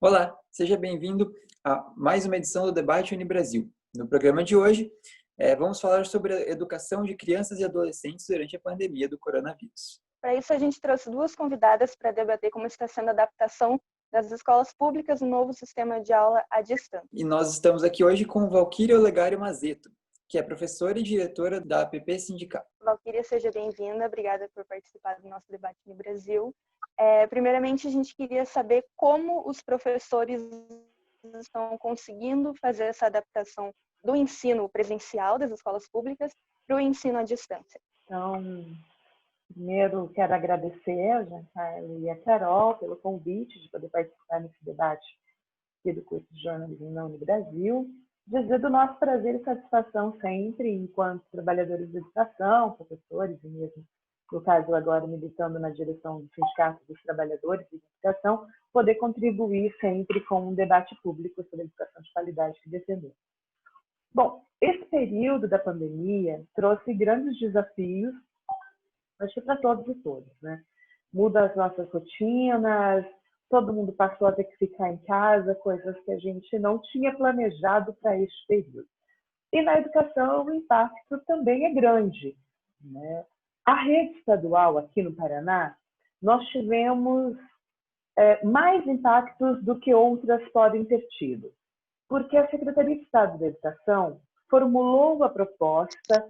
Olá, seja bem-vindo a mais uma edição do Debate Unibrasil. No programa de hoje, vamos falar sobre a educação de crianças e adolescentes durante a pandemia do coronavírus. Para isso, a gente trouxe duas convidadas para debater como está sendo a adaptação das escolas públicas no novo sistema de aula à distância. E nós estamos aqui hoje com Valquíria Olegário Mazeto, que é professora e diretora da APP Sindical. Valquíria, seja bem-vinda. Obrigada por participar do nosso debate no Brasil. Primeiramente, a gente queria saber como os professores estão conseguindo fazer essa adaptação do ensino presencial das escolas públicas para o ensino à distância. Então, primeiro quero agradecer a Giancarlo e a Carol pelo convite de poder participar nesse debate aqui do curso de jornalismo na Unibrasil. Dizer do nosso prazer e satisfação sempre, enquanto trabalhadores de educação, professores e mesmo, no caso agora militando na direção do Sindicato dos Trabalhadores de Educação, poder contribuir sempre com um debate público sobre a educação de qualidade que defendemos. Bom, esse período da pandemia trouxe grandes desafios, acho que para todos e todas, né? Muda as nossas rotinas, todo mundo passou a ter que ficar em casa, coisas que a gente não tinha planejado para este período. E na educação o impacto também é grande, né? A rede estadual aqui no Paraná, nós tivemos mais impactos do que outras podem ter tido, porque a Secretaria de Estado da Educação formulou a proposta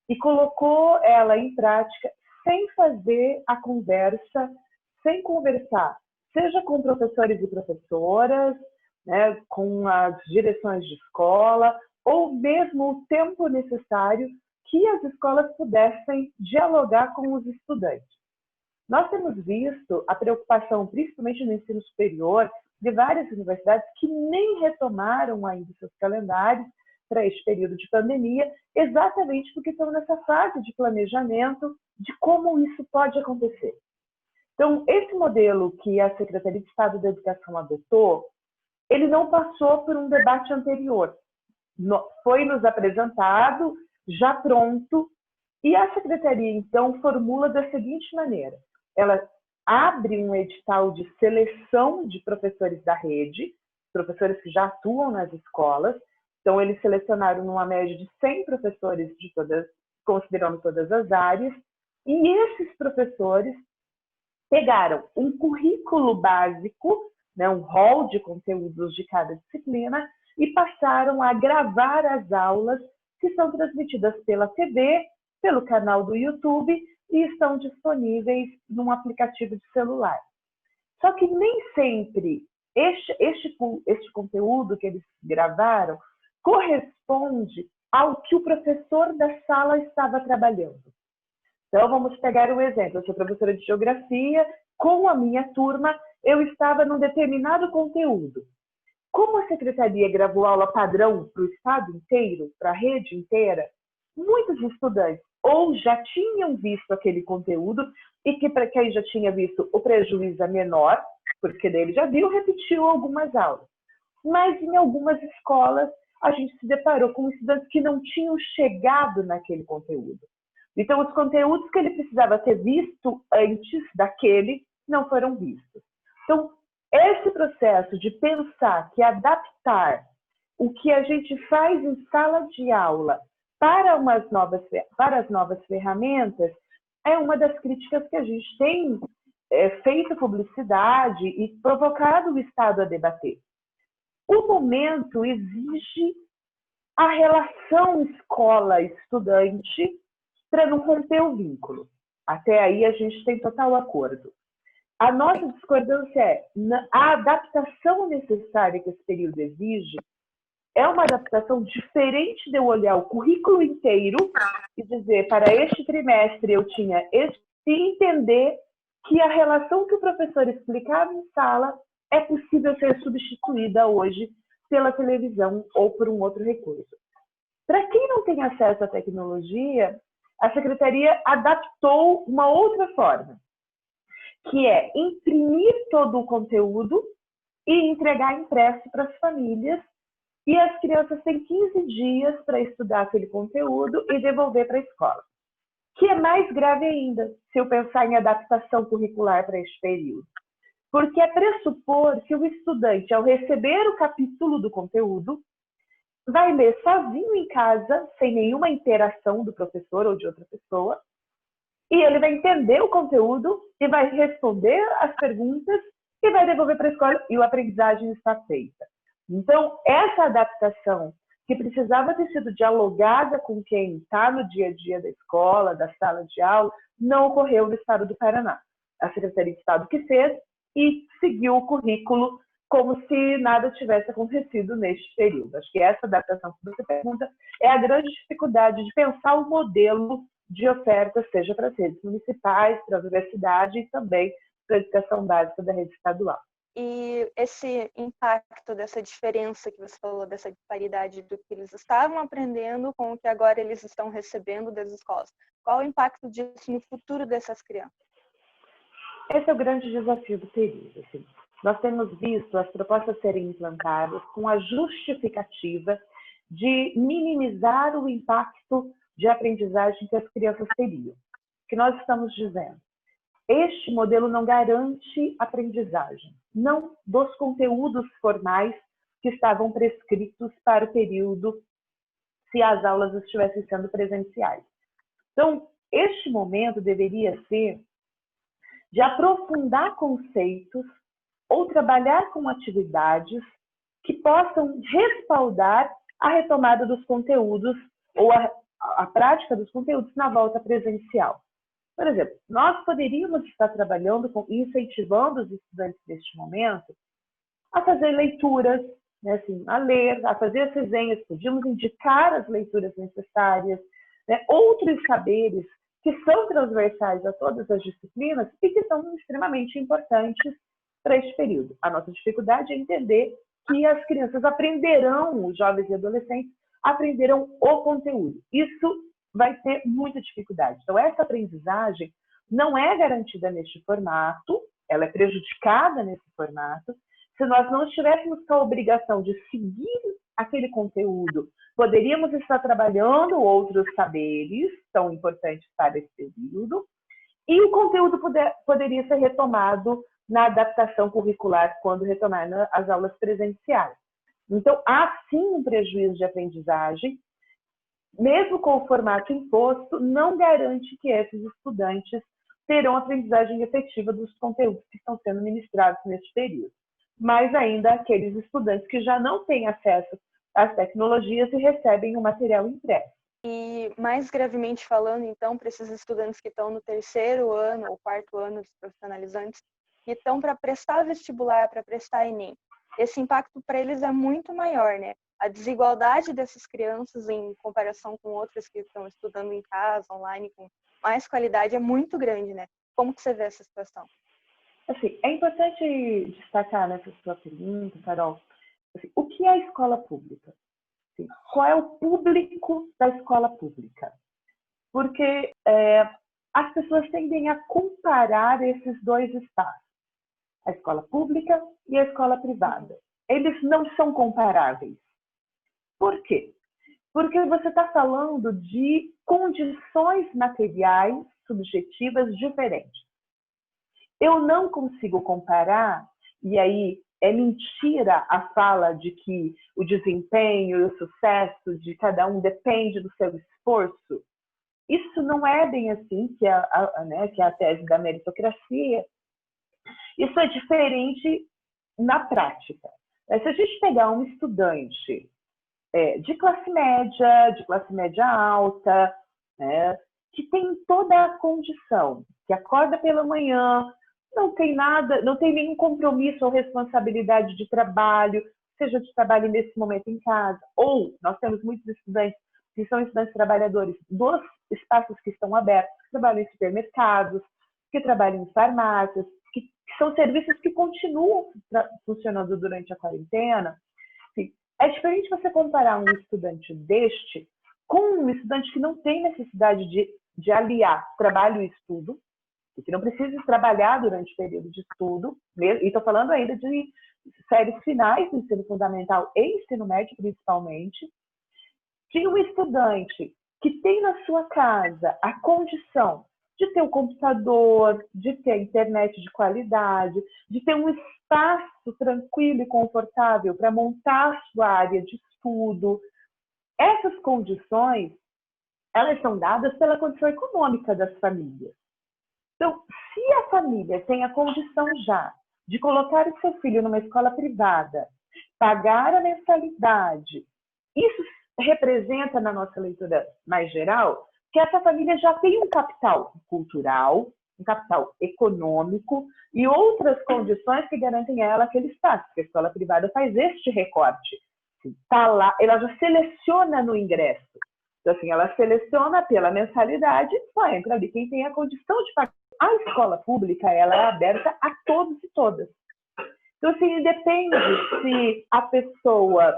e colocou ela em prática sem fazer a conversa, sem conversar, seja com professores e professoras, né, com as direções de escola, ou mesmo o tempo necessário que as escolas pudessem dialogar com os estudantes. Nós temos visto a preocupação, principalmente no ensino superior, de várias universidades que nem retomaram ainda seus calendários para este período de pandemia, exatamente porque estão nessa fase de planejamento de como isso pode acontecer. Então, esse modelo que a Secretaria de Estado da Educação adotou, ele não passou por um debate anterior. Foi nos apresentado, já pronto, e a Secretaria, então, formula da seguinte maneira. Ela abre um edital de seleção de professores da rede, professores que já atuam nas escolas. Então, eles selecionaram uma média de 100 professores, considerando todas as áreas, e esses professores pegaram um currículo básico, né, um rol de conteúdos de cada disciplina, e passaram a gravar as aulas que são transmitidas pela TV, pelo canal do YouTube e estão disponíveis num aplicativo de celular. Só que nem sempre este conteúdo que eles gravaram corresponde ao que o professor da sala estava trabalhando. Então, vamos pegar um exemplo. Eu sou professora de geografia, com a minha turma, eu estava num determinado conteúdo. Como a Secretaria gravou aula padrão para o estado inteiro, para a rede inteira, muitos estudantes ou já tinham visto aquele conteúdo e que para quem já tinha visto o prejuízo é menor, porque dele já viu, repetiu algumas aulas. Mas em algumas escolas a gente se deparou com estudantes que não tinham chegado naquele conteúdo. Então, os conteúdos que ele precisava ter visto antes daquele não foram vistos. Então, esse processo de pensar que adaptar o que a gente faz em sala de aula para as novas ferramentas é uma das críticas que a gente tem feito publicidade e provocado o Estado a debater. O momento exige a relação escola-estudante para não romper o vínculo. Até aí a gente tem total acordo. A nossa discordância é a adaptação necessária que esse período exige é uma adaptação diferente de eu olhar o currículo inteiro e dizer, para este trimestre eu tinha este, e entender que a relação que o professor explicava em sala é possível ser substituída hoje pela televisão ou por um outro recurso. Para quem não tem acesso à tecnologia, a Secretaria adaptou uma outra forma, que é imprimir todo o conteúdo e entregar impresso para as famílias, e as crianças têm 15 dias para estudar aquele conteúdo e devolver para a escola. Que é mais grave ainda, se eu pensar em adaptação curricular para este período. porque é pressupor que o estudante, ao receber o capítulo do conteúdo, vai ler sozinho em casa, sem nenhuma interação do professor ou de outra pessoa, e ele vai entender o conteúdo e vai responder as perguntas e vai devolver para a escola e a aprendizagem está feita. Então, essa adaptação que precisava ter sido dialogada com quem está no dia a dia da escola, da sala de aula, não ocorreu no estado do Paraná. A Secretaria de Estado que fez e seguiu o currículo como se nada tivesse acontecido neste período. Acho que essa adaptação que você pergunta é a grande dificuldade de pensar o modelo de oferta, seja para as redes municipais, para a universidade e também para a educação básica da rede estadual. E esse impacto dessa diferença que você falou, dessa disparidade do que eles estavam aprendendo com o que agora eles estão recebendo das escolas, qual o impacto disso no futuro dessas crianças? Esse é o grande desafio do período. Assim. Nós temos visto as propostas serem implantadas com a justificativa de minimizar o impacto de aprendizagem que as crianças teriam. O que nós estamos dizendo? Este modelo não garante aprendizagem, não dos conteúdos formais que estavam prescritos para o período se as aulas estivessem sendo presenciais. Então, este momento deveria ser de aprofundar conceitos ou trabalhar com atividades que possam respaldar a retomada dos conteúdos ou a prática dos conteúdos na volta presencial. Por exemplo, nós poderíamos estar trabalhando e incentivando os estudantes neste momento a fazer leituras, né, assim, a ler, a fazer as resenhas, podíamos indicar as leituras necessárias, né, outros saberes que são transversais a todas as disciplinas e que são extremamente importantes para este período. A nossa dificuldade é entender que as crianças aprenderão, os jovens e adolescentes aprenderão o conteúdo. Isso vai ter muita dificuldade. Então, essa aprendizagem não é garantida neste formato, ela é prejudicada nesse formato. Se nós não estivéssemos com a obrigação de seguir aquele conteúdo, poderíamos estar trabalhando outros saberes tão importantes para esse período, e o conteúdo poderia ser retomado na adaptação curricular quando retomar as aulas presenciais. Então, há sim um prejuízo de aprendizagem, mesmo com o formato imposto, não garante que esses estudantes terão aprendizagem efetiva dos conteúdos que estão sendo ministrados neste período. Mas ainda aqueles estudantes que já não têm acesso às tecnologias e recebem o material impresso. E mais gravemente falando, então, para esses estudantes que estão no terceiro ano ou quarto ano dos profissionalizantes, que estão para prestar vestibular, para prestar Enem, esse impacto para eles é muito maior, né? A desigualdade dessas crianças em comparação com outras que estão estudando em casa, online, com mais qualidade, é muito grande, né? Como que você vê essa situação? Assim, é importante destacar nessa sua pergunta, Carol, assim, o que é a escola pública? Assim, qual é o público da escola pública? Porque as pessoas tendem a comparar esses dois espaços, a escola pública e a escola privada. Eles não são comparáveis. Por quê? Porque você está falando de condições materiais subjetivas diferentes. Eu não consigo comparar, e aí é mentira a fala de que o desempenho e o sucesso de cada um depende do seu esforço. Isso não é bem assim, que é a tese da meritocracia. Isso é diferente na prática. Se a gente pegar um estudante de classe média alta, né, que tem toda a condição, que acorda pela manhã, não tem nada, não tem nenhum compromisso ou responsabilidade de trabalho, seja de trabalho nesse momento em casa, ou nós temos muitos estudantes que são estudantes trabalhadores dos espaços que estão abertos, que trabalham em supermercados, que trabalham em farmácias, que são serviços que continuam funcionando durante a quarentena. Assim, é diferente você comparar um estudante deste com um estudante que não tem necessidade de aliar trabalho e estudo, que não precisa trabalhar durante o período de estudo, e estou falando ainda de séries finais do ensino fundamental e ensino médio, principalmente, de um estudante que tem na sua casa a condição de ter o computador, de ter a internet de qualidade, de ter um espaço tranquilo e confortável para montar a sua área de estudo. Essas condições, elas são dadas pela condição econômica das famílias. Então, se a família tem a condição já de colocar o seu filho numa escola privada, pagar a mensalidade, isso representa, na nossa leitura mais geral, que essa família já tem um capital cultural, um capital econômico e outras condições que garantem a ela aquele espaço, porque a escola privada faz este recorte. Tá lá, ela já seleciona no ingresso. Então, assim, ela seleciona pela mensalidade, só entra ali quem tem a condição de pagar. A escola pública, ela é aberta a todos e todas. Então, assim, depende se a pessoa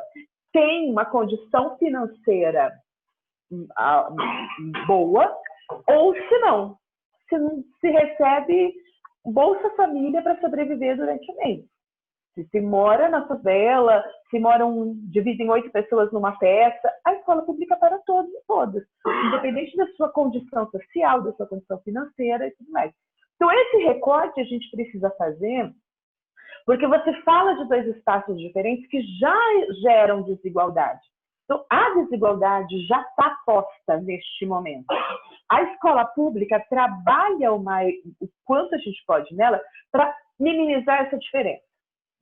tem uma condição financeira boa ou se não. Se recebe Bolsa Família para sobreviver durante o mês. Se mora na favela, se dividem 8 pessoas numa peça, a escola pública é para todos e todas, independente da sua condição social, da sua condição financeira e tudo mais. Então, esse recorte a gente precisa fazer, porque você fala de 2 espaços diferentes que já geram desigualdade. Então, a desigualdade já está posta neste momento. A escola pública trabalha o quanto a gente pode nela para minimizar essa diferença.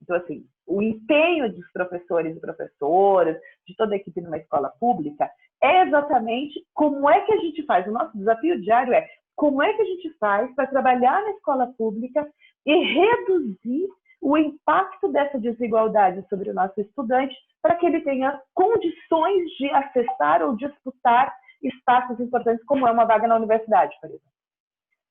Então, assim, o empenho dos professores e professoras, de toda a equipe numa escola pública, é exatamente como é que a gente faz. O nosso desafio diário é como é que a gente faz para trabalhar na escola pública e reduzir o impacto dessa desigualdade sobre o nosso estudante para que ele tenha condições de acessar ou disputar espaços importantes, como é uma vaga na universidade, por exemplo.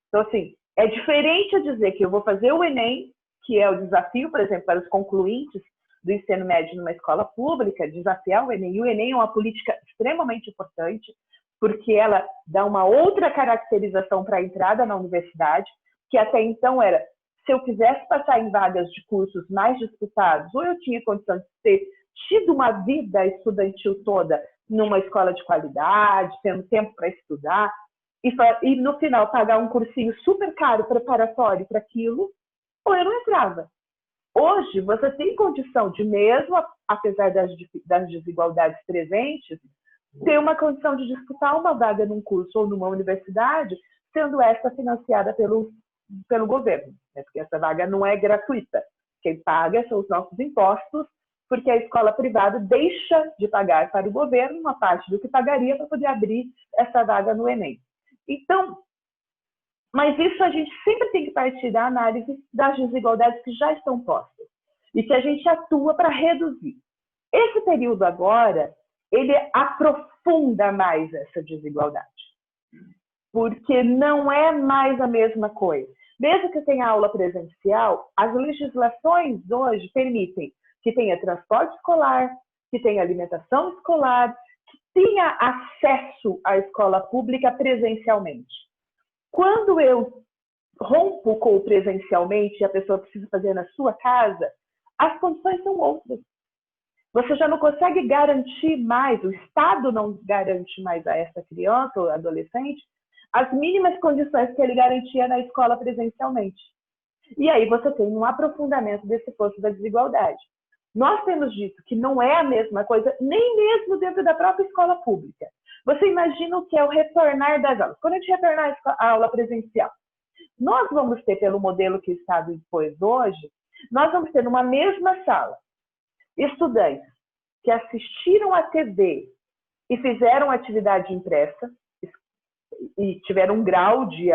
Então, assim, é diferente eu dizer que eu vou fazer o Enem, que é o desafio, por exemplo, para os concluintes do ensino médio numa escola pública, desafiar o Enem. E o Enem é uma política extremamente importante, porque ela dá uma outra caracterização para a entrada na universidade, que até então era, se eu quisesse passar em vagas de cursos mais disputados, ou eu tinha condição de ter tido uma vida estudantil toda numa escola de qualidade, tendo tempo para estudar, e no final pagar um cursinho super caro, preparatório para aquilo, ou eu não entrava. Hoje, você tem condição de, mesmo apesar das desigualdades presentes, ter uma condição de disputar uma vaga num curso ou numa universidade, sendo essa financiada pelo governo, né? Porque essa vaga não é gratuita. Quem paga são os nossos impostos, porque a escola privada deixa de pagar para o governo uma parte do que pagaria para poder abrir essa vaga no Enem. Então, mas isso a gente sempre tem que partir da análise das desigualdades que já estão postas e que a gente atua para reduzir. Esse período agora, ele aprofunda mais essa desigualdade, porque não é mais a mesma coisa. Mesmo que tenha aula presencial, as legislações hoje permitem que tenha transporte escolar, que tenha alimentação escolar, que tenha acesso à escola pública presencialmente. Quando eu rompo com o presencialmente e a pessoa precisa fazer na sua casa, as condições são outras. Você já não consegue garantir mais, o Estado não garante mais a essa criança ou adolescente as mínimas condições que ele garantia na escola presencialmente. E aí você tem um aprofundamento desse poço da desigualdade. Nós temos dito que não é a mesma coisa, nem mesmo dentro da própria escola pública. Você imagina o que é o retornar das aulas. Quando a gente retornar à aula presencial, nós vamos ter, pelo modelo que o Estado impôs hoje, nós vamos ter numa mesma sala estudantes que assistiram à TV e fizeram atividade impressa e tiveram um grau de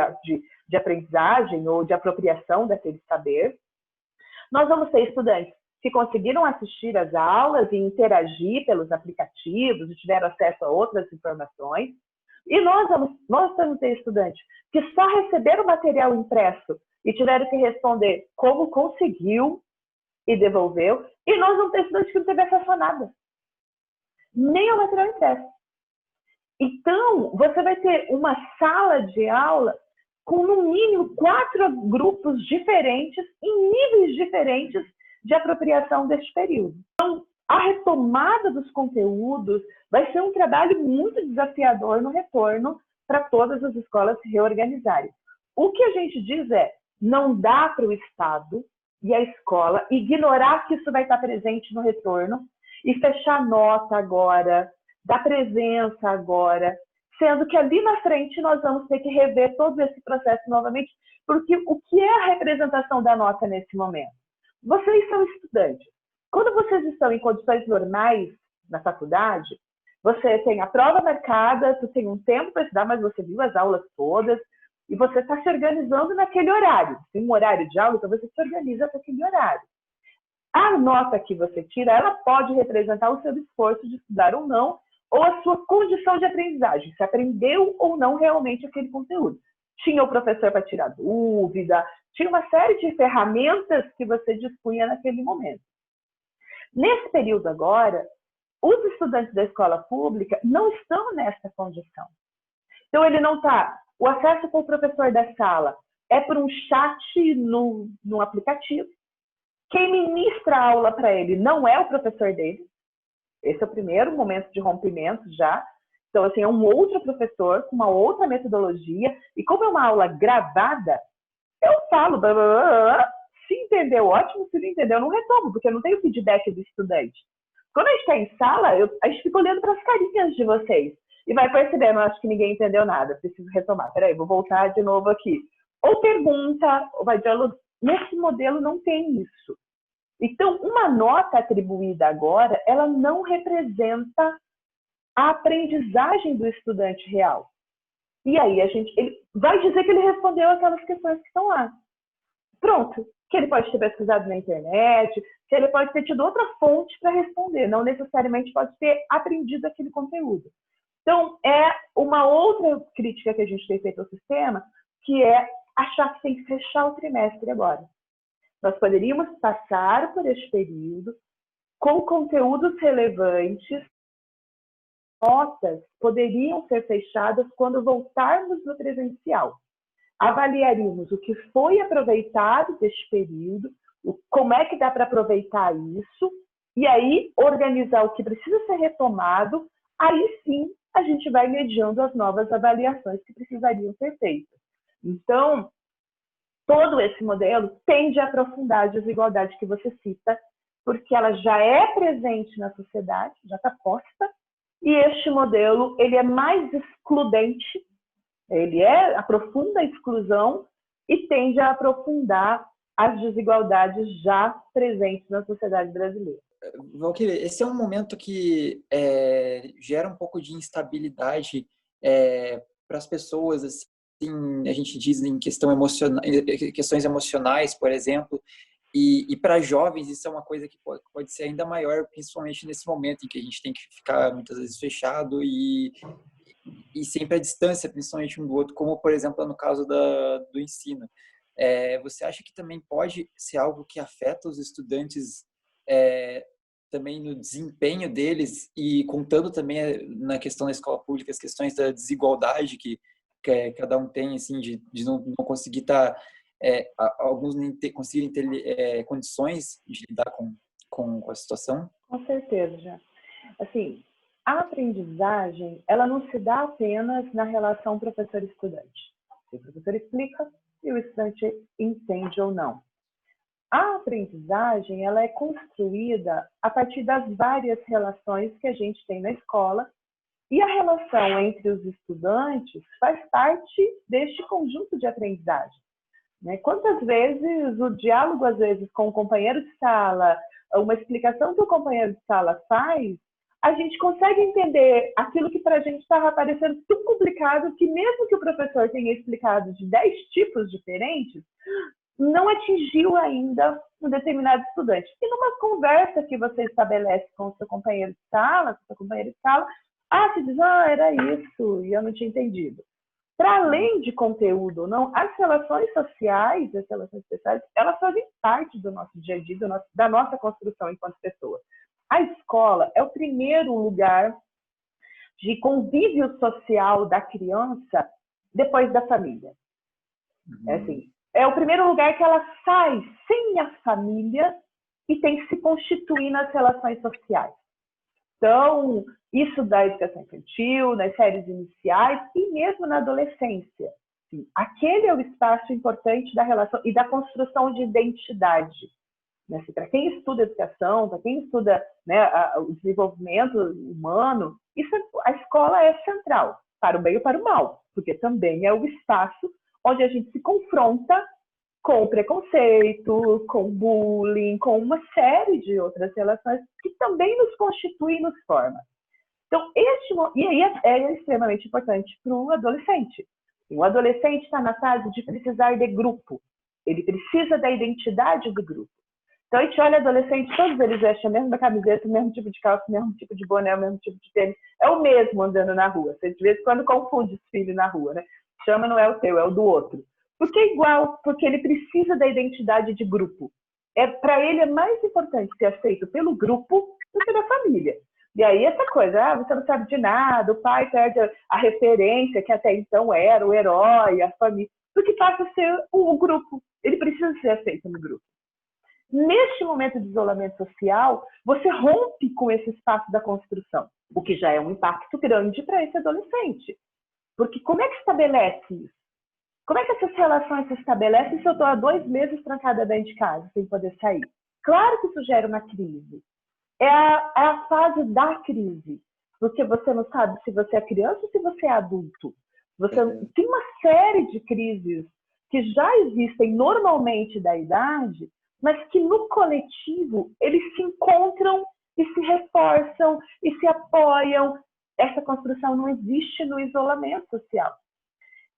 aprendizagem ou de apropriação daquele saber. Nós vamos ter estudantes que conseguiram assistir às aulas e interagir pelos aplicativos e tiveram acesso a outras informações. E nós vamos ter estudantes que só receberam o material impresso e tiveram que responder como conseguiu e devolveu. E nós vamos ter estudantes que não teve acesso a nada, nem ao material impresso. Então, você vai ter uma sala de aula com, no mínimo, 4 grupos diferentes, em níveis diferentes de apropriação deste período. Então, a retomada dos conteúdos vai ser um trabalho muito desafiador no retorno para todas as escolas se reorganizarem. o que a gente diz é, não dá para o Estado e a escola ignorar que isso vai estar presente no retorno e fechar nota agora, dar presença agora, sendo que ali na frente nós vamos ter que rever todo esse processo novamente, porque o que é a representação da nota nesse momento? Vocês são estudantes. Quando vocês estão em condições normais na faculdade, você tem a prova marcada, tu tem um tempo para estudar, mas você viu as aulas todas e você está se organizando naquele horário. Tem um horário de aula, então você se organiza para aquele horário. A nota que você tira, ela pode representar o seu esforço de estudar ou não, ou a sua condição de aprendizagem, se aprendeu ou não realmente aquele conteúdo. Tinha o professor para tirar dúvida, tinha uma série de ferramentas que você dispunha naquele momento. Nesse período agora, os estudantes da escola pública não estão nessa condição. Então, ele não está... O acesso com o professor da sala é por um chat no aplicativo. Quem ministra a aula para ele não é o professor dele. Esse é o primeiro momento de rompimento já. Então, assim, é um outro professor com uma outra metodologia. E como é uma aula gravada, eu falo, blá, blá, blá, blá. Se entendeu, ótimo. Se não entendeu, eu não retomo, porque eu não tenho feedback do estudante. Quando a gente está em sala, a gente fica olhando para as carinhas de vocês. E vai percebendo, acho que ninguém entendeu nada, preciso retomar. Peraí, vou voltar de novo aqui. Ou pergunta, ou vai dialogar. Nesse modelo não tem isso. Então, uma nota atribuída agora, ela não representa a aprendizagem do estudante real. E aí, ele vai dizer que ele respondeu aquelas questões que estão lá. Pronto. Que ele pode ter pesquisado na internet, que ele pode ter tido outra fonte para responder, não necessariamente pode ter aprendido aquele conteúdo. Então, é uma outra crítica que a gente tem feito ao sistema, que é achar que tem que fechar o trimestre agora. Nós poderíamos passar por este período com conteúdos relevantes, notas poderiam ser fechadas quando voltarmos no presencial. Avaliaríamos o que foi aproveitado deste período, como é que dá para aproveitar isso, e aí organizar o que precisa ser retomado, aí sim a gente vai mediando as novas avaliações que precisariam ser feitas. Então, todo esse modelo tende a aprofundar a desigualdade que você cita, porque ela já é presente na sociedade, já está posta, e este modelo ele é mais excludente, ele aprofunda a exclusão e tende a aprofundar as desigualdades já presentes na sociedade brasileira. Valquíria, esse é um momento que gera um pouco de instabilidade para as pessoas, assim, a gente diz em questões emocionais, por exemplo, e para jovens isso é uma coisa que pode ser ainda maior, principalmente nesse momento em que a gente tem que ficar muitas vezes fechado e sempre à distância, principalmente um do outro, como, por exemplo, no caso do ensino. Você acha que também pode ser algo que afeta os estudantes também no desempenho deles e contando também na questão da escola pública as questões da desigualdade que cada um tem, assim, de não conseguir estar... alguns nem conseguirem ter condições de lidar com a situação? Com certeza, já. Assim, a aprendizagem, ela não se dá apenas na relação professor-estudante. O professor explica e o estudante entende ou não. A aprendizagem, ela é construída a partir das várias relações que a gente tem na escola e a relação entre os estudantes faz parte deste conjunto de aprendizagem. Quantas vezes o diálogo, às vezes, com o companheiro de sala, uma explicação que o companheiro de sala faz, a gente consegue entender aquilo que para a gente estava parecendo tão complicado que mesmo que o professor tenha explicado de 10 tipos diferentes, não atingiu ainda um determinado estudante. E numa conversa que você estabelece com o seu companheiro de sala, você diz, era isso, e eu não tinha entendido. Para além de conteúdo, não, as relações sociais, as relações pessoais, elas fazem parte do nosso dia a dia, da nossa construção enquanto pessoa. A escola é o primeiro lugar de convívio social da criança depois da família. É o primeiro lugar que ela sai sem a família e tem que se constituir nas relações sociais. Então, isso da educação infantil, nas séries iniciais e mesmo na adolescência. assim, aquele é o espaço importante da relação e da construção de identidade. Né? Para quem estuda educação, para quem estuda, né, o desenvolvimento humano, a escola é central, para o bem ou para o mal, porque também é o espaço onde a gente se confronta com o preconceito, com o bullying, com uma série de outras relações que também nos constituem e nos forma. Então, e aí é extremamente importante para o adolescente. O adolescente está na fase de precisar de grupo. Ele precisa da identidade do grupo. Então, a gente olha adolescente, todos eles vestem a mesma camiseta, o mesmo tipo de calça, o mesmo tipo de boné, o mesmo tipo de tênis. É o mesmo andando na rua. Você de vez em quando confunde os filhos na rua, né? Chama, não é o teu, é o do outro. Porque é igual, porque ele precisa da identidade de grupo. Para ele é mais importante ser aceito pelo grupo do que da família. E aí essa coisa, você não sabe de nada, o pai perde a referência que até então era o herói, a família, porque passa a ser o grupo. Ele precisa ser aceito no grupo. Neste momento de isolamento social, você rompe com esse espaço da construção, o que já é um impacto grande para esse adolescente. Porque como é que estabelece isso? Como é que essas relações se estabelecem se eu estou há 2 meses trancada dentro de casa, sem poder sair? Claro que isso gera uma crise. É a fase da crise. Porque você não sabe se você é criança ou se você é adulto. Você tem uma série de crises que já existem normalmente da idade, mas que no coletivo eles se encontram e se reforçam e se apoiam. Essa construção não existe no isolamento social.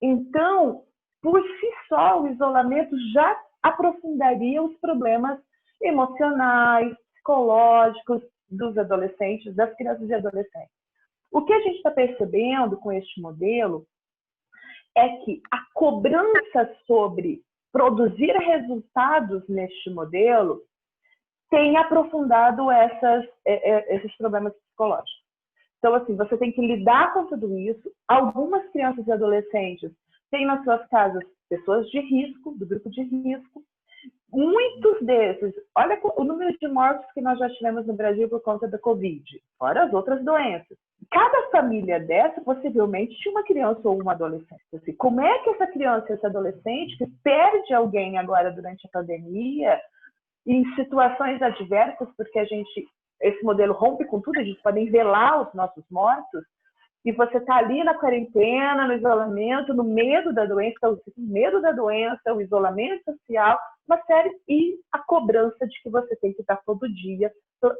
Então, por si só, o isolamento já aprofundaria os problemas emocionais, psicológicos dos adolescentes, das crianças e adolescentes. O que a gente está percebendo com este modelo é que a cobrança sobre produzir resultados neste modelo tem aprofundado esses problemas psicológicos. Então, assim, você tem que lidar com tudo isso. Algumas crianças e adolescentes têm nas suas casas pessoas de risco, do grupo de risco. Muitos desses, olha o número de mortes que nós já tivemos no Brasil por conta da Covid, fora as outras doenças. Cada família dessa, possivelmente, tinha uma criança ou uma adolescente. Assim, como é que essa criança, esse adolescente, que perde alguém agora durante a pandemia, em situações adversas, porque esse modelo rompe com tudo, a gente pode velar os nossos mortos, e você está ali na quarentena, no isolamento, no medo da doença, o isolamento social, uma série, e a cobrança de que você tem que estar todo dia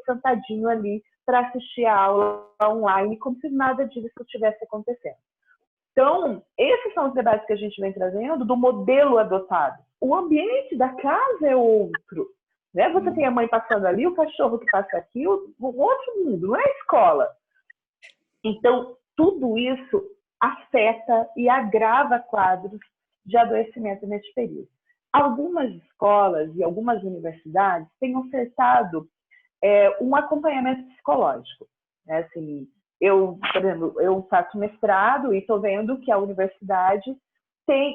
sentadinho ali para assistir a aula online, como se nada disso estivesse acontecendo. Então, esses são os debates que a gente vem trazendo do modelo adotado. O ambiente da casa é outro. Né? Você tem a mãe passando ali, o cachorro que passa aqui, o outro mundo, não é a escola. Então, tudo isso afeta e agrava quadros de adoecimento neste período. Algumas escolas e algumas universidades têm ofertado um acompanhamento psicológico. Né? Assim, por exemplo, eu faço mestrado e estou vendo que a universidade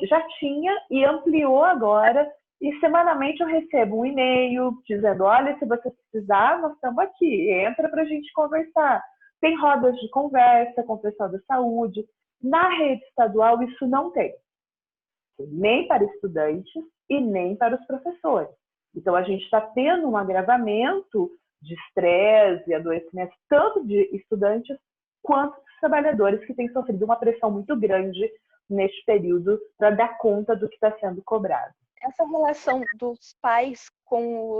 já tinha e ampliou agora, e semanalmente eu recebo um e-mail dizendo, olha, se você precisar, nós estamos aqui, entra para a gente conversar. Tem rodas de conversa com o pessoal da saúde. Na rede estadual, isso não tem. Nem para estudantes e nem para os professores. Então, a gente está tendo um agravamento de estresse e adoecimento, tanto de estudantes quanto dos trabalhadores que têm sofrido uma pressão muito grande neste período para dar conta do que está sendo cobrado. Essa relação dos pais com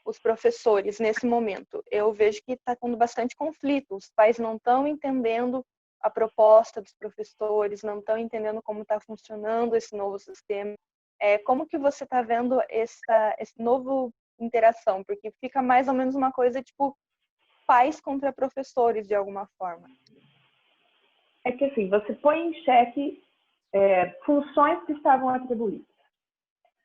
os professores nesse momento, eu vejo que está tendo bastante conflito. Os pais não estão entendendo a proposta dos professores, não estão entendendo como está funcionando esse novo sistema. Como que você está vendo esse novo interação? Porque fica mais ou menos uma coisa tipo pais contra professores, de alguma forma. É que assim, você põe em xeque funções que estavam atribuídas.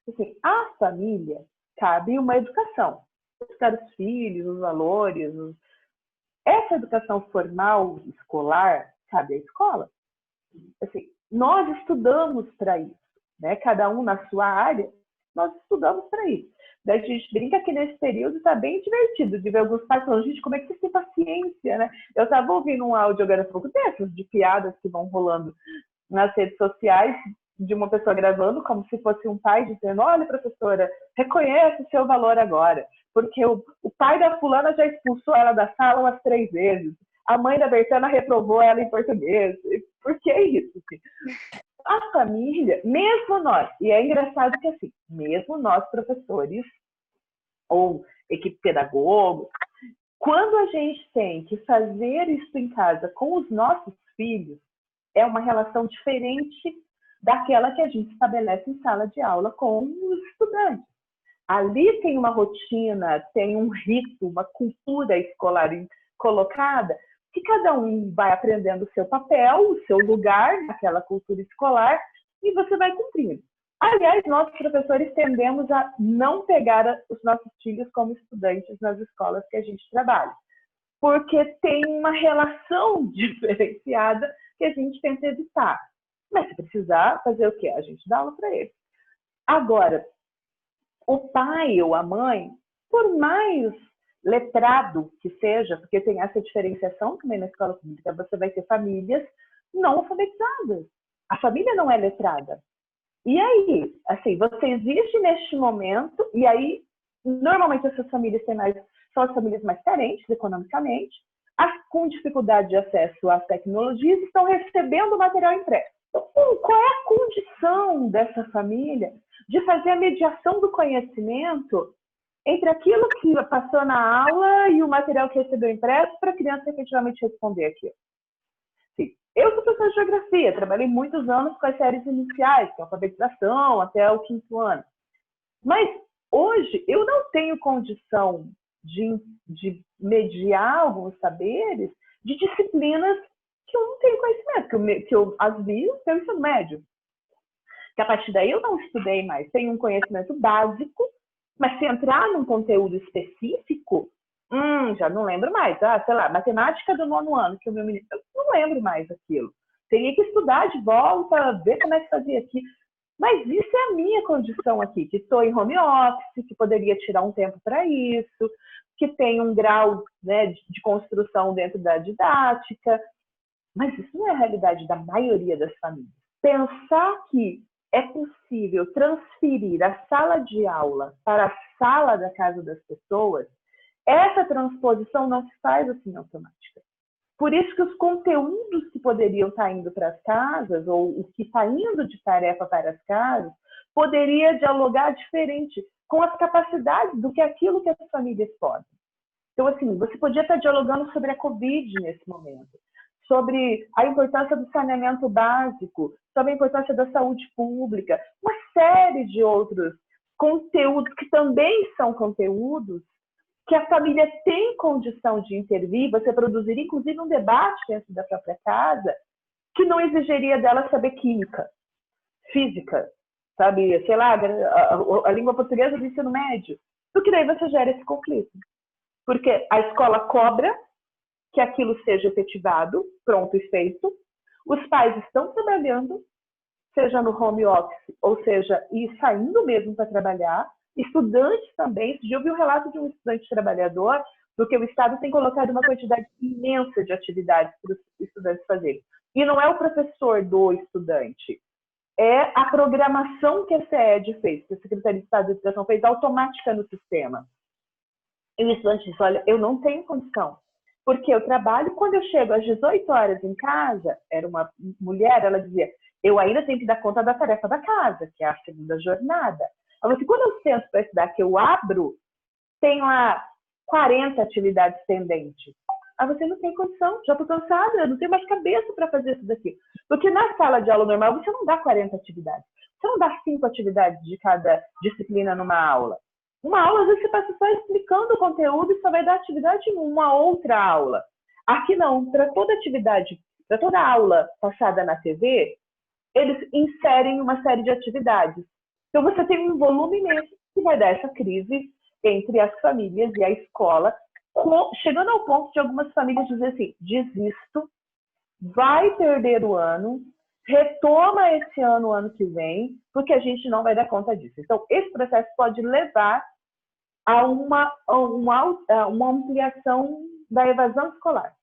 Assim, à família cabe uma educação. Educar os filhos, os valores. Essa educação formal, escolar, cabe à escola. Assim, nós estudamos para isso. Né? Cada um na sua área, nós estudamos para isso. Daí a gente brinca que nesse período está bem divertido de ver alguns pais falando, gente, como é que vocês têm paciência, né? Eu estava ouvindo um áudio agora há pouco desses, de piadas que vão rolando nas redes sociais, de uma pessoa gravando, como se fosse um pai dizendo: olha, professora, reconhece o seu valor agora, porque o pai da fulana já expulsou ela da sala umas 3 vezes, a mãe da Bertana reprovou ela em português. Por que isso? Assim? A família, mesmo nós, e é engraçado que assim, mesmo nós professores ou equipe pedagoga, quando a gente tem que fazer isso em casa com os nossos filhos, é uma relação diferente daquela que a gente estabelece em sala de aula com os estudantes. Ali tem uma rotina, tem um rito, uma cultura escolar colocada, que cada um vai aprendendo o seu papel, o seu lugar naquela cultura escolar, e você vai cumprindo. Aliás, nós, professores, tendemos a não pegar os nossos filhos como estudantes nas escolas que a gente trabalha, porque tem uma relação diferenciada que a gente tenta evitar. Mas se precisar, fazer o quê? A gente dá aula para eles. Agora, o pai ou a mãe, por mais letrado que seja, porque tem essa diferenciação também na escola pública, você vai ter famílias não alfabetizadas. A família não é letrada. E aí, assim, você existe neste momento, e aí, normalmente essas famílias são as famílias mais carentes economicamente, com dificuldade de acesso às tecnologias, estão recebendo material impresso. Então, qual é a condição dessa família de fazer a mediação do conhecimento entre aquilo que passou na aula e o material que recebeu impresso para a criança efetivamente responder aquilo? Sim. Eu sou professora de geografia, trabalhei muitos anos com as séries iniciais, que é a alfabetização até o 5º ano. Mas hoje eu não tenho condição de mediar alguns saberes de disciplinas que eu não tenho conhecimento, que eu as vi no meu ensino médio. Que a partir daí eu não estudei mais. Tenho um conhecimento básico, mas se entrar num conteúdo específico, já não lembro mais. Sei lá, matemática do 9º ano, que o meu menino... Eu não lembro mais aquilo. Teria que estudar de volta, ver como é que fazia aqui. Mas isso é a minha condição aqui, que estou em home office, que poderia tirar um tempo para isso, que tem um grau, né, de construção dentro da didática. Mas isso não é a realidade da maioria das famílias. Pensar que é possível transferir a sala de aula para a sala da casa das pessoas, essa transposição não se faz assim automática. Por isso que os conteúdos que poderiam estar indo para as casas, ou o que está indo de tarefa para as casas, poderia dialogar diferente com as capacidades do que aquilo que as famílias podem. Então, assim, você podia estar dialogando sobre a Covid nesse momento, sobre a importância do saneamento básico, sobre a importância da saúde pública, uma série de outros conteúdos que também são conteúdos que a família tem condição de intervir, você produzir inclusive um debate dentro da própria casa, que não exigiria dela saber química, física, sabe, sei lá, a língua portuguesa do ensino médio, porque daí você gera esse conflito. Porque a escola cobra que aquilo seja efetivado, pronto e feito, os pais estão trabalhando, seja no home office, ou seja, e saindo mesmo para trabalhar, estudantes também. Eu vi um relato de um estudante trabalhador, do que o Estado tem colocado uma quantidade imensa de atividades para os estudantes fazerem. E não é o professor do estudante, é a programação que a SEED fez, que a Secretaria de Estado de Educação fez automática no sistema. E o estudante disse: olha, eu não tenho condição, porque eu trabalho, quando eu chego às 18 horas em casa, era uma mulher, ela dizia, eu ainda tenho que dar conta da tarefa da casa, que é a segunda jornada. Mas quando eu sento para estudar, que eu abro, tem lá 40 atividades pendentes. Aí você não tem condição, já estou cansada, eu não tenho mais cabeça para fazer isso daqui. Porque na sala de aula normal, você não dá 40 atividades. Você não dá 5 atividades de cada disciplina numa aula. Uma aula, às vezes, você passa só explicando o conteúdo e só vai dar atividade em uma outra aula. Aqui não, para toda atividade, para toda aula passada na TV, eles inserem uma série de atividades. Então, você tem um volume imenso que vai dar essa crise entre as famílias e a escola, chegando ao ponto de algumas famílias dizer assim, desisto, vai perder o ano, retoma esse ano, o ano que vem, porque a gente não vai dar conta disso. Então, esse processo pode levar a uma ampliação da evasão escolar,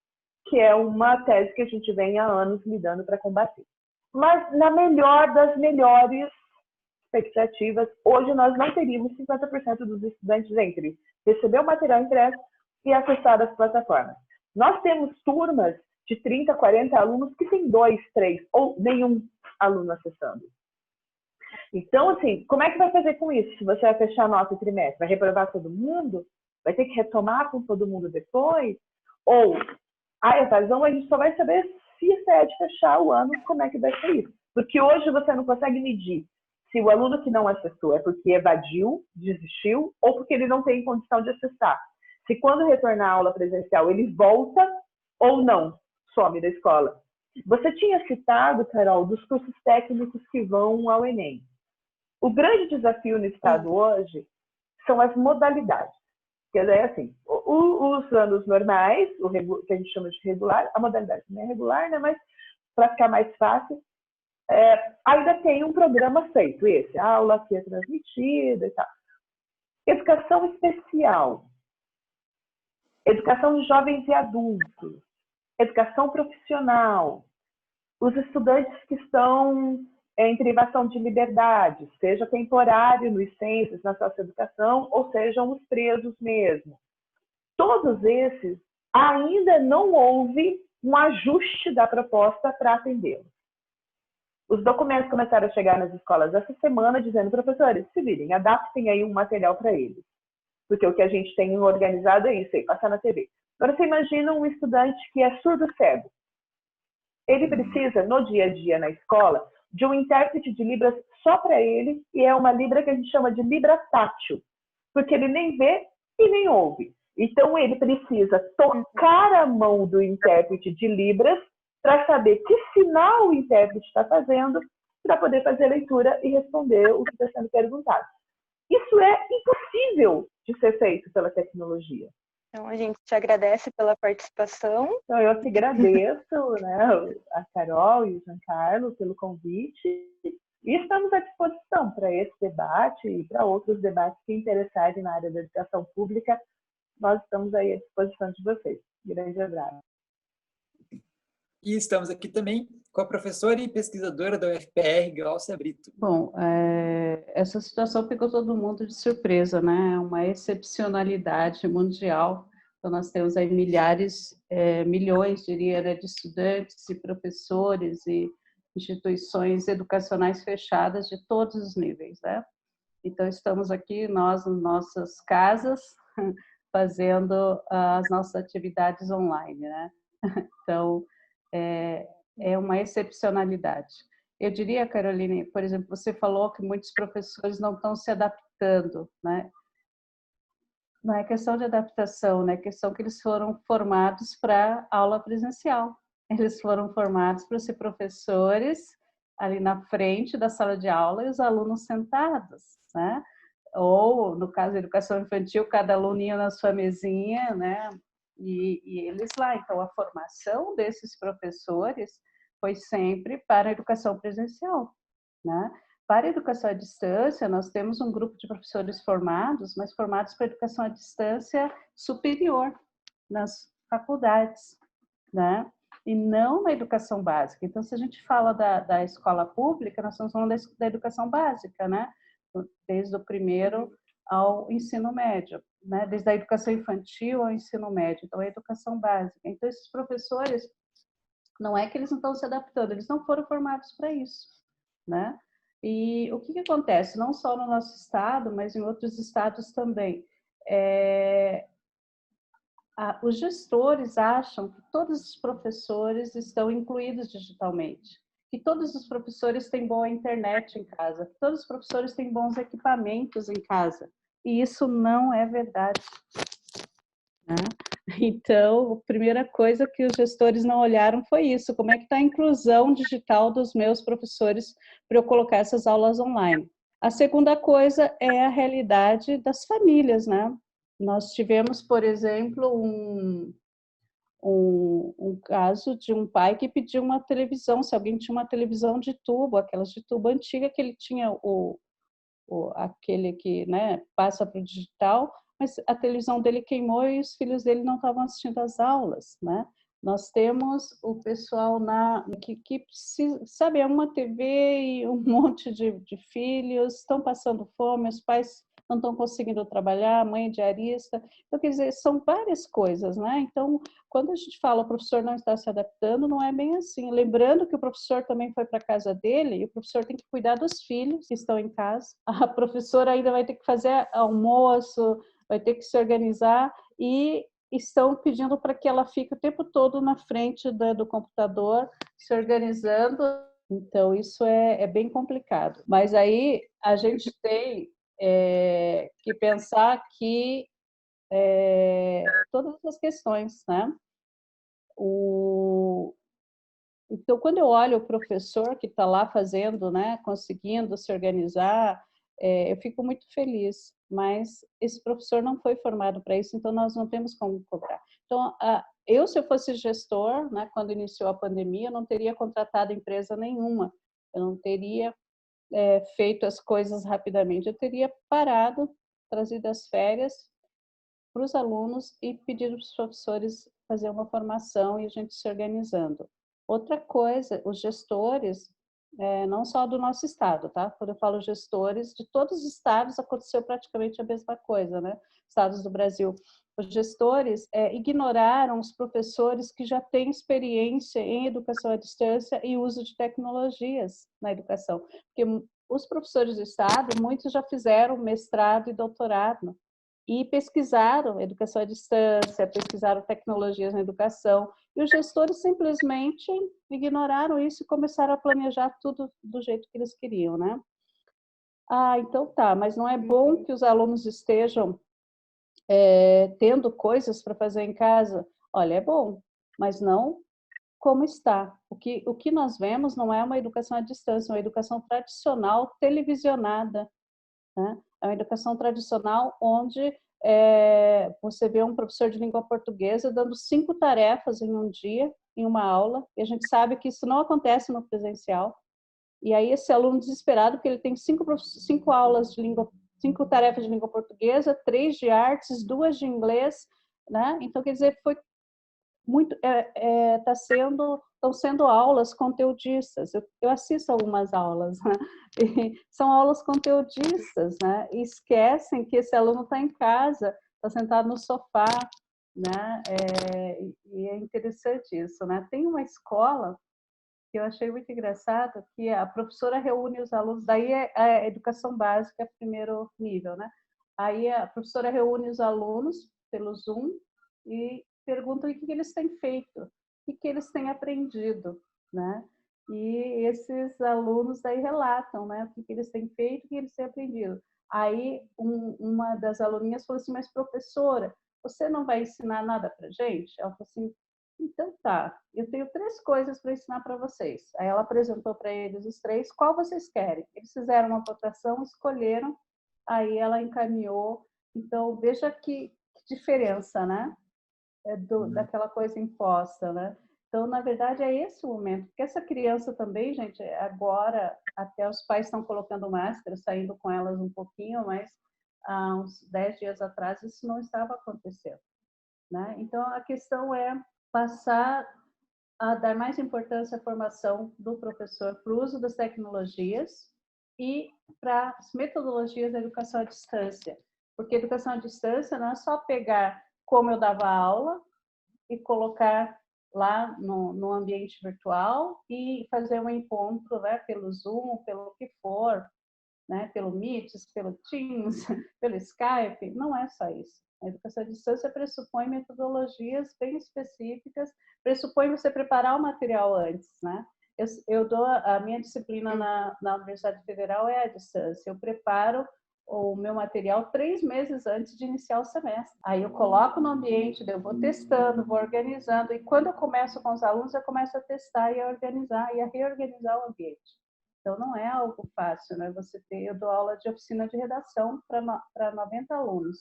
que é uma tese que a gente vem há anos lidando para combater. mas na melhor das melhores expectativas, hoje nós não teríamos 50% dos estudantes entre receber o material impresso e acessar as plataformas. Nós temos turmas de 30, 40 alunos que tem 2, 3 ou nenhum aluno acessando. Então, assim, como é que vai fazer com isso? Se você vai fechar a nota trimestre, vai reprovar todo mundo? Vai ter que retomar com todo mundo depois? Ou a evasão, a gente só vai saber se é de fechar o ano, como é que vai ser isso. Porque hoje você não consegue medir se o aluno que não acessou é porque evadiu, desistiu, ou porque ele não tem condição de acessar. Se quando retornar à aula presencial ele volta ou não, some da escola. Você tinha citado, Carol, dos cursos técnicos que vão ao Enem. O grande desafio no Estado hoje são as modalidades. Quer dizer, assim, os anos normais, que a gente chama de regular, a modalidade não é regular, né? Mas para ficar mais fácil, ainda tem um programa feito, esse, a aula que é transmitida e tal. Educação especial, educação de jovens e adultos, educação profissional, os estudantes que estão em privação de liberdade, seja temporário nos centros, na socioeducação, ou sejam os presos mesmo. Todos esses, ainda não houve um ajuste da proposta para atendê-los. Os documentos começaram a chegar nas escolas essa semana, dizendo, professores, se virem, adaptem aí um material para eles. Porque o que a gente tem organizado é isso aí, passar na TV. Agora, você imagina um estudante que é surdo-cego. Ele precisa, no dia a dia na escola, de um intérprete de Libras só para ele, e é uma Libra que a gente chama de Libra tátil, porque ele nem vê e nem ouve. Então, ele precisa tocar a mão do intérprete de Libras para saber que sinal o intérprete está fazendo para poder fazer a leitura e responder o que está sendo perguntado. Isso é impossível de ser feito pela tecnologia. Então, a gente te agradece pela participação. Então, eu te agradeço, né, a Carol e o Giancarlo pelo convite. E estamos à disposição para esse debate e para outros debates que interessarem na área da educação pública. Nós estamos aí à disposição de vocês. Grande abraço. E estamos aqui também com a professora e pesquisadora da UFPR, Glaucia Brito. Bom, essa situação pegou todo mundo de surpresa, né? Uma excepcionalidade mundial. Então, nós temos aí milhões, diria, né, de estudantes e professores e instituições educacionais fechadas de todos os níveis, né? Então, estamos aqui, nós, nas nossas casas, fazendo as nossas atividades online, né? Então, é uma excepcionalidade. Eu diria, Caroline, por exemplo, você falou que muitos professores não estão se adaptando, né? Não é questão de adaptação, né? É questão que eles foram formados para aula presencial. Eles foram formados para ser professores ali na frente da sala de aula e os alunos sentados, né? Ou, no caso da educação infantil, cada aluninho na sua mesinha, né? E eles lá. Então, a formação desses professores foi sempre para a educação presencial, né? Para a educação à distância, nós temos um grupo de professores formados, mas formados para a educação à distância superior, nas faculdades, né? E não na educação básica. Então, se a gente fala da escola pública, nós estamos falando da educação básica, né? Desde o primeiro ao ensino médio, né? Desde a educação infantil ao ensino médio. Então, é a educação básica. Então, esses professores, não é que eles não estão se adaptando, eles não foram formados para isso, né? E o que acontece, não só no nosso estado, mas em outros estados também, os gestores acham que todos os professores estão incluídos digitalmente, que todos os professores têm boa internet em casa, que todos os professores têm bons equipamentos em casa, e isso não é verdade, né? Então, a primeira coisa que os gestores não olharam foi isso, como é que está a inclusão digital dos meus professores para eu colocar essas aulas online. A segunda coisa é a realidade das famílias, né? Nós tivemos, por exemplo, um caso de um pai que pediu uma televisão, se alguém tinha uma televisão de tubo, aquelas de tubo antiga, que ele tinha aquele que, né, passa para o digital, mas a televisão dele queimou e os filhos dele não estavam assistindo às aulas, né? Nós temos o pessoal que precisa, sabe, é uma TV e um monte de filhos, estão passando fome, os pais não estão conseguindo trabalhar, a mãe é diarista. Então, quer dizer, são várias coisas, né? Então, quando a gente fala o professor não está se adaptando, não é bem assim. Lembrando que o professor também foi para a casa dele e o professor tem que cuidar dos filhos que estão em casa. A professora ainda vai ter que fazer almoço, vai ter que se organizar e estão pedindo para que ela fique o tempo todo na frente do computador, se organizando. Então, isso é bem complicado. Mas aí a gente tem que pensar que todas as questões, né? Então, quando eu olho o professor que está lá fazendo, né, conseguindo se organizar, eu fico muito feliz, mas esse professor não foi formado para isso, então nós não temos como cobrar. Então, eu, se eu fosse gestor, né, quando iniciou a pandemia, eu não teria contratado empresa nenhuma, eu não teria feito as coisas rapidamente, eu teria parado, trazido as férias para os alunos e pedido para os professores fazer uma formação e a gente se organizando. Outra coisa, os gestores, não só do nosso estado, tá? Quando eu falo gestores, de todos os estados aconteceu praticamente a mesma coisa, né? Estados do Brasil. Os gestores ignoraram os professores que já têm experiência em educação à distância e uso de tecnologias na educação. Porque os professores do estado, muitos já fizeram mestrado e doutorado e pesquisaram educação à distância, pesquisaram tecnologias na educação, e os gestores simplesmente ignoraram isso e começaram a planejar tudo do jeito que eles queriam, né? Então tá, mas não é bom que os alunos estejam tendo coisas para fazer em casa? Olha, é bom, mas não como está. O que nós vemos não é uma educação à distância, é uma educação tradicional televisionada, né? É uma educação tradicional onde você vê um professor de língua portuguesa dando 5 tarefas em um dia, em uma aula, e a gente sabe que isso não acontece no presencial. E aí esse aluno desesperado, porque ele tem 5 aulas de língua, 5 tarefas de língua portuguesa, 3 de artes, 2 de inglês, né? Então, quer dizer, foi muito, estão sendo aulas conteudistas. Eu assisto algumas aulas, né? E são aulas conteudistas, né? E esquecem que esse aluno está em casa, está sentado no sofá, né? E é interessante isso, né? Tem uma escola que eu achei muito engraçado, que a professora reúne os alunos, daí é a educação básica, primeiro nível, né? Aí a professora reúne os alunos pelo Zoom e pergunta o que eles têm feito, o que eles têm aprendido, né? E esses alunos daí relatam, né, o que eles têm feito, o que eles têm aprendido. Aí uma das aluninhas falou assim, mas professora, você não vai ensinar nada para gente? Ela falou assim, então tá, eu tenho 3 coisas para ensinar para vocês. Aí ela apresentou para eles os 3, qual vocês querem? Eles fizeram uma votação, escolheram, aí ela encaminhou. Então, veja que diferença, né? Daquela coisa imposta, né? Então, na verdade, é esse o momento. Porque essa criança também, gente, agora, até os pais estão colocando máscara, saindo com elas um pouquinho, mas há uns 10 dias atrás isso não estava acontecendo, né? Então, a questão é passar a dar mais importância à formação do professor para o uso das tecnologias e para as metodologias da educação à distância. Porque a educação à distância não é só pegar como eu dava aula e colocar lá no ambiente virtual e fazer um encontro, né, pelo Zoom, pelo que for, né, pelo Meet, pelo Teams, pelo Skype. Não é só isso. A educação à distância pressupõe metodologias bem específicas, pressupõe você preparar o material antes, né? Eu dou a minha disciplina na Universidade Federal é à distância. Eu preparo o meu material 3 meses antes de iniciar o semestre. Aí eu coloco no ambiente, eu vou testando, vou organizando, e quando eu começo com os alunos, eu começo a testar e a organizar e a reorganizar o ambiente. Então, não é algo fácil, né? Eu dou aula de oficina de redação para 90 alunos.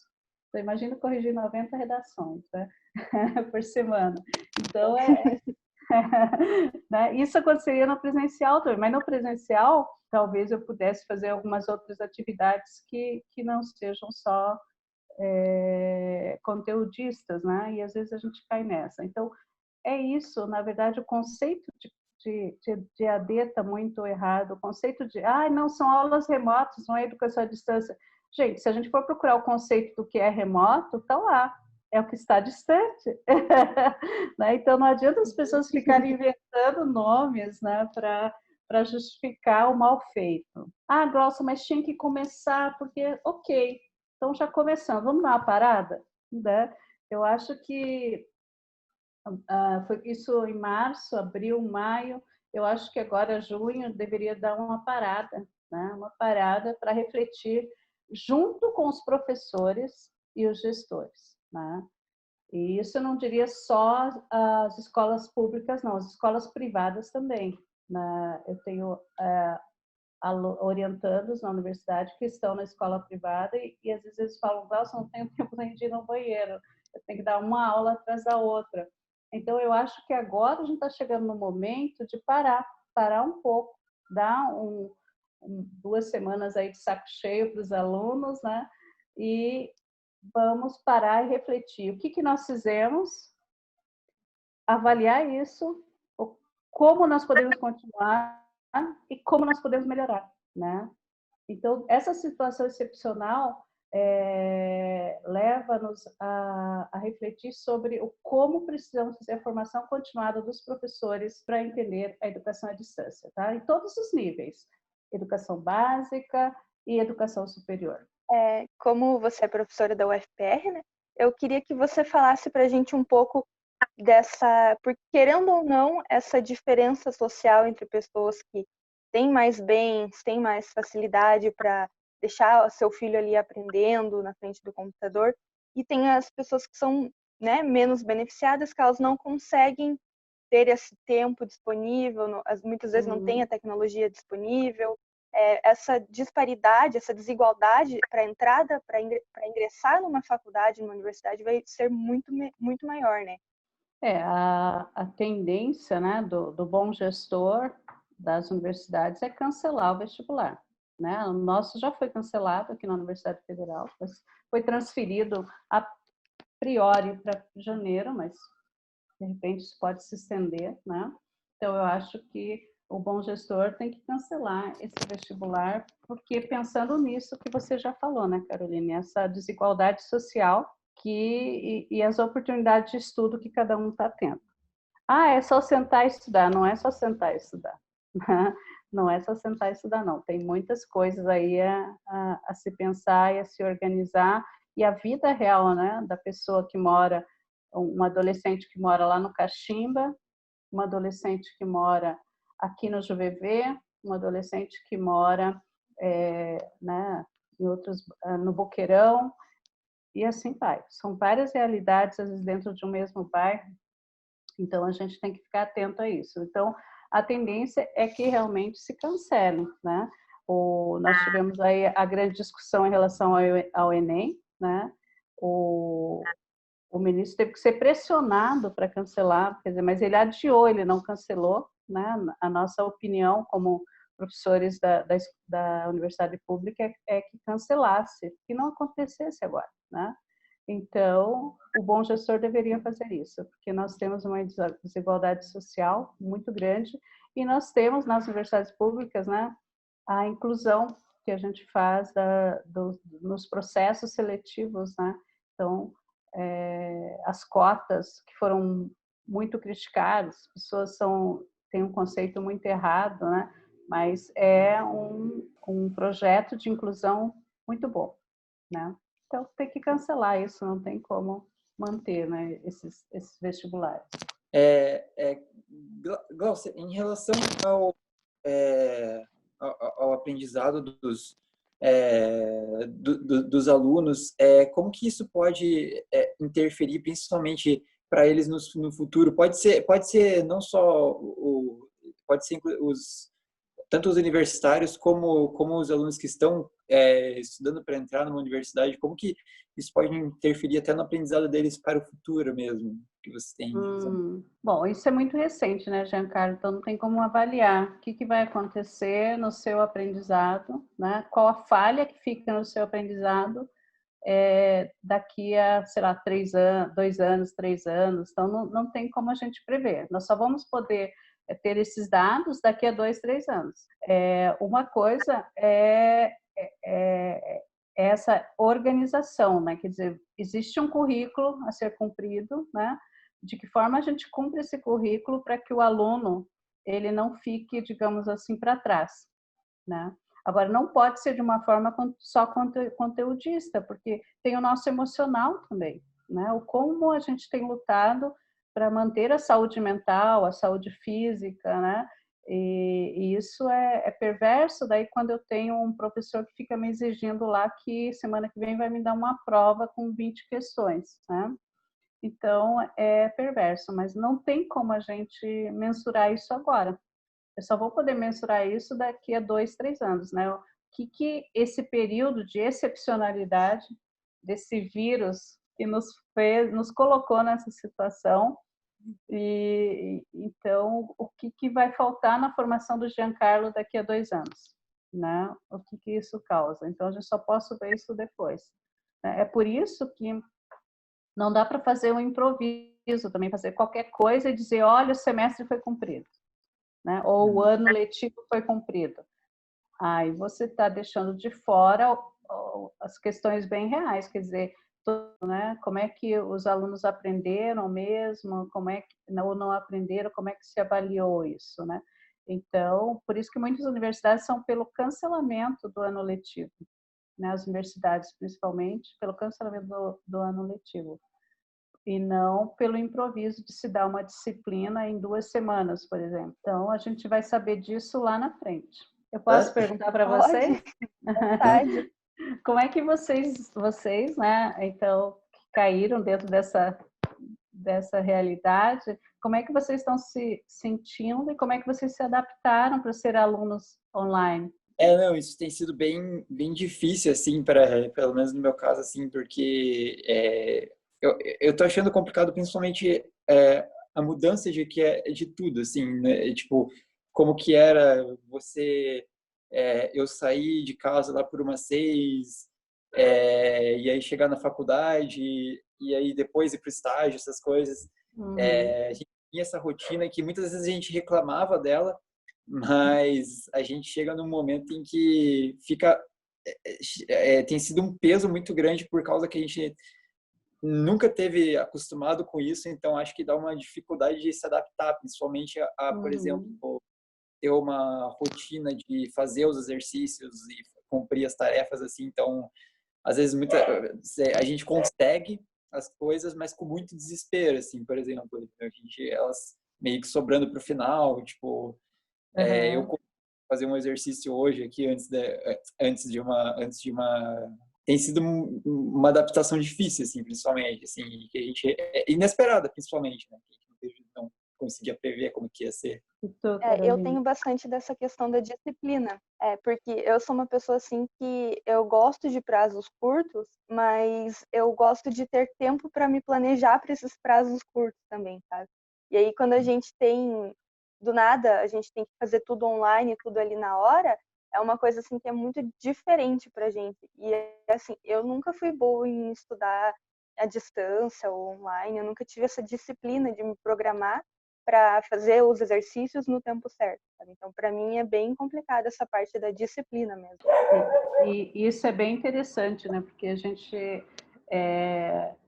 Então, imagina corrigir 90 redações, né? Por semana. Então, né? Isso aconteceria no presencial também, mas no presencial, talvez eu pudesse fazer algumas outras atividades que não sejam só conteudistas, né? E às vezes a gente cai nessa. Então, é isso, na verdade, o conceito de AD está muito errado, o conceito de, não, são aulas remotas, não é educação à distância. Gente, se a gente for procurar o conceito do que é remoto, está lá, é o que está distante. Né? Então, não adianta as pessoas ficarem inventando nomes, né, para justificar o mal feito. Glaucia, mas tinha que começar, porque, ok, então já começamos, vamos dar uma parada? Né? Eu acho que foi isso em março, abril, maio. Eu acho que agora, junho, deveria dar uma parada, né? Uma parada para refletir junto com os professores e os gestores, né? E isso eu não diria só as escolas públicas, não, as escolas privadas também, né? Eu tenho orientandos na universidade que estão na escola privada e às vezes eles falam, Glaucia, não tenho tempo nem de ir no banheiro, eu tenho que dar uma aula atrás da outra. Então, eu acho que agora a gente está chegando no momento de parar um pouco, dar 2 semanas aí de saco cheio para os alunos, né? E vamos parar e refletir. O que nós fizemos? Avaliar isso, como nós podemos continuar e como nós podemos melhorar, né? Então, essa situação excepcional leva-nos a refletir sobre como precisamos fazer a formação continuada dos professores para entender a educação à distância, tá? Em todos os níveis, educação básica e educação superior. Como você é professora da UFPR, né? Eu queria que você falasse para a gente um pouco porque querendo ou não, essa diferença social entre pessoas que têm mais bens, têm mais facilidade para deixar seu filho ali aprendendo na frente do computador, e tem as pessoas que são, né, menos beneficiadas, que elas não conseguem ter esse tempo disponível, muitas vezes não tem a tecnologia disponível. Essa disparidade, essa desigualdade para entrada, para ingressar numa faculdade, numa universidade, vai ser muito, muito maior, né? A tendência, né, do bom gestor das universidades é cancelar o vestibular. Né? O nosso já foi cancelado aqui na Universidade Federal, foi transferido a priori para janeiro, mas de repente isso pode se estender. Né? Então, eu acho que o bom gestor tem que cancelar esse vestibular, porque pensando nisso que você já falou, né, Caroline, essa desigualdade social e as oportunidades de estudo que cada um está tendo. É só sentar e estudar. Não é só sentar e estudar. Não é só sentar e estudar, não. Tem muitas coisas aí a se pensar e a se organizar. E a vida real, né, da pessoa que mora, um adolescente que mora lá no Caximba, uma adolescente que mora aqui no JuVV, um adolescente que mora né, no Boqueirão, e assim vai. São várias realidades, às vezes, dentro de um mesmo bairro, então a gente tem que ficar atento a isso. Então, a tendência é que realmente se cancele, né? Nós tivemos aí a grande discussão em relação ao Enem, né? O ministro teve que ser pressionado para cancelar, quer dizer, mas ele adiou, ele não cancelou, né? A nossa opinião como professores da Universidade Pública é que cancelasse, que não acontecesse agora, né? Então, o bom gestor deveria fazer isso, porque nós temos uma desigualdade social muito grande e nós temos nas universidades públicas, né, a inclusão que a gente faz nos processos seletivos, né? Então, as cotas que foram muito criticadas, as pessoas têm um conceito muito errado, né? Mas é um projeto de inclusão muito bom, né? Então, tem que cancelar isso, não tem como manter, né, esses vestibulares. Glaucia, em relação ao aprendizado dos alunos, como que isso pode interferir, principalmente para eles no futuro? Pode ser não só pode ser tanto os universitários como os alunos que estão estudando para entrar numa universidade, como que isso pode interferir até no aprendizado deles para o futuro mesmo, que você tem? Bom, isso é muito recente, né, Giancarlo? Então não tem como avaliar o que vai acontecer no seu aprendizado, né? Qual a falha que fica no seu aprendizado daqui a, sei lá, 3 anos, 2 anos, 3 anos. Então, não tem como a gente prever. Nós só vamos poder ter esses dados daqui a 2, 3 anos. Uma coisa é essa organização, né? Quer dizer, existe um currículo a ser cumprido, né? De que forma a gente cumpre esse currículo para que o aluno ele não fique, digamos assim, para trás, né? Agora, não pode ser de uma forma só conteudista, porque tem o nosso emocional também, né? O como a gente tem lutado para manter a saúde mental, a saúde física, né? E isso é perverso daí quando eu tenho um professor que fica me exigindo lá que semana que vem vai me dar uma prova com 20 questões, né? Então, é perverso, mas não tem como a gente mensurar isso agora. Eu só vou poder mensurar isso daqui a 2, 3 anos, né? O que esse período de excepcionalidade desse vírus que nos colocou nessa situação, e então o que vai faltar na formação do Giancarlo daqui a 2 anos, né? O que isso causa? Então a gente só posso ver isso depois. É por isso que não dá para fazer um improviso, também fazer qualquer coisa e dizer, olha, o semestre foi cumprido, né? Ou o ano letivo foi cumprido. Aí você está deixando de fora as questões bem reais, quer dizer, né? Como é que os alunos aprenderam mesmo, como é que ou não aprenderam, como é que se avaliou isso, né? Então, por isso que muitas universidades são pelo cancelamento do ano letivo, né? As universidades, principalmente, pelo cancelamento do ano letivo. E não pelo improviso de se dar uma disciplina em 2 semanas, por exemplo. Então, a gente vai saber disso lá na frente. Eu posso perguntar para vocês? Vontade. Como é que vocês, né, então, que caíram dentro dessa realidade, como é que vocês estão se sentindo e como é que vocês se adaptaram para ser alunos online? Não, isso tem sido bem difícil, assim, pelo menos no meu caso, assim, porque eu tô achando complicado, principalmente a mudança de tudo, assim, né? Tipo, como que era eu sair de casa lá por umas 6, e aí chegar na faculdade, e aí depois ir para o estágio, essas coisas. A gente tinha essa rotina que muitas vezes a gente reclamava dela, mas a gente chega num momento em que tem sido um peso muito grande por causa que a gente nunca teve acostumado com isso, então acho que dá uma dificuldade de se adaptar, principalmente por exemplo, ter uma rotina de fazer os exercícios e cumprir as tarefas assim. Então, às vezes a gente consegue as coisas, mas com muito desespero, assim, por exemplo, elas meio que sobrando para o final, tipo, eu fazer um exercício hoje aqui antes de uma tem sido uma adaptação difícil, assim, principalmente, assim, que a gente inesperada, principalmente, né? Que a gente não conseguia prever como que ia ser. Eu tenho bastante dessa questão da disciplina, porque eu sou uma pessoa assim que eu gosto de prazos curtos, mas eu gosto de ter tempo para me planejar para esses prazos curtos também, sabe? E aí quando a gente tem do nada, a gente tem que fazer tudo online, tudo ali na hora, é uma coisa assim que é muito diferente pra gente. E assim, eu nunca fui boa em estudar à distância ou online, eu nunca tive essa disciplina de me programar para fazer os exercícios no tempo certo, sabe? Então, para mim é bem complicada essa parte da disciplina mesmo. E isso é bem interessante, né? Porque a gente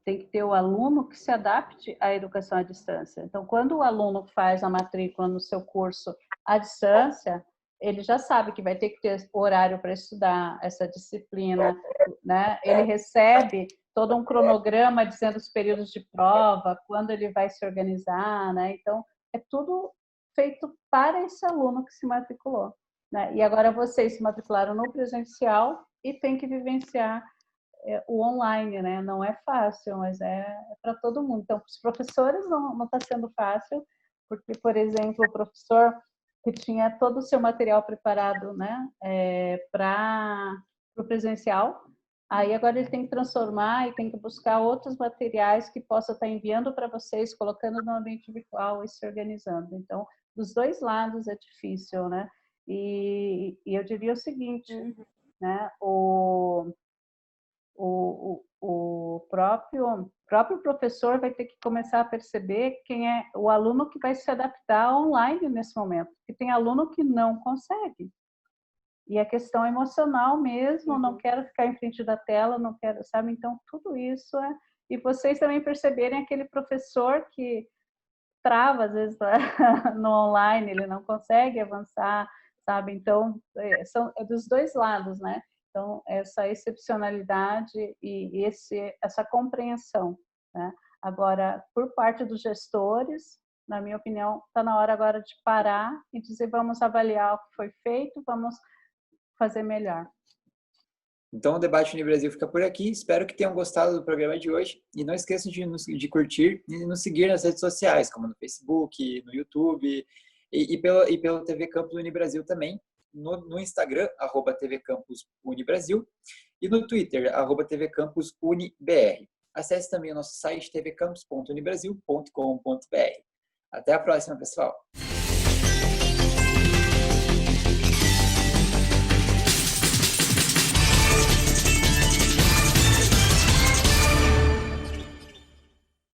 tem que ter o aluno que se adapte à educação à distância. Então, quando o aluno faz a matrícula no seu curso à distância, ele já sabe que vai ter que ter horário para estudar essa disciplina, né? Ele recebe todo um cronograma dizendo os períodos de prova, quando ele vai se organizar, né? Então, é tudo feito para esse aluno que se matriculou, né? E agora vocês se matricularam no presencial e tem que vivenciar o online, né? Não é fácil, mas é para todo mundo. Então, para os professores não está sendo fácil, porque, por exemplo, o professor que tinha todo o seu material preparado, né, para o presencial, aí agora ele tem que transformar e tem que buscar outros materiais que possa estar enviando para vocês, colocando no ambiente virtual e se organizando. Então, dos dois lados é difícil, né? E eu diria o seguinte, né? O o próprio professor vai ter que começar a perceber quem é o aluno que vai se adaptar online nesse momento, porque tem aluno que não consegue. E a questão emocional mesmo, não quero ficar em frente da tela, não quero, sabe? Então, tudo isso é... E vocês também perceberem aquele professor que trava, às vezes, no online, ele não consegue avançar, sabe? Então, é dos dois lados, né? Então, essa excepcionalidade e essa compreensão, né? Agora, por parte dos gestores, na minha opinião, está na hora agora de parar e dizer, vamos avaliar o que foi feito, vamos fazer melhor. Então, o Debate Unibrasil fica por aqui. Espero que tenham gostado do programa de hoje. E não esqueçam de curtir e nos seguir nas redes sociais, como no Facebook, no YouTube e pelo TV Campus Unibrasil também. No Instagram, @TV Campus Unibrasil. E no Twitter, @TV Campus UniBR. Acesse também o nosso site tvcampus.unibrasil.com.br. Até a próxima, pessoal!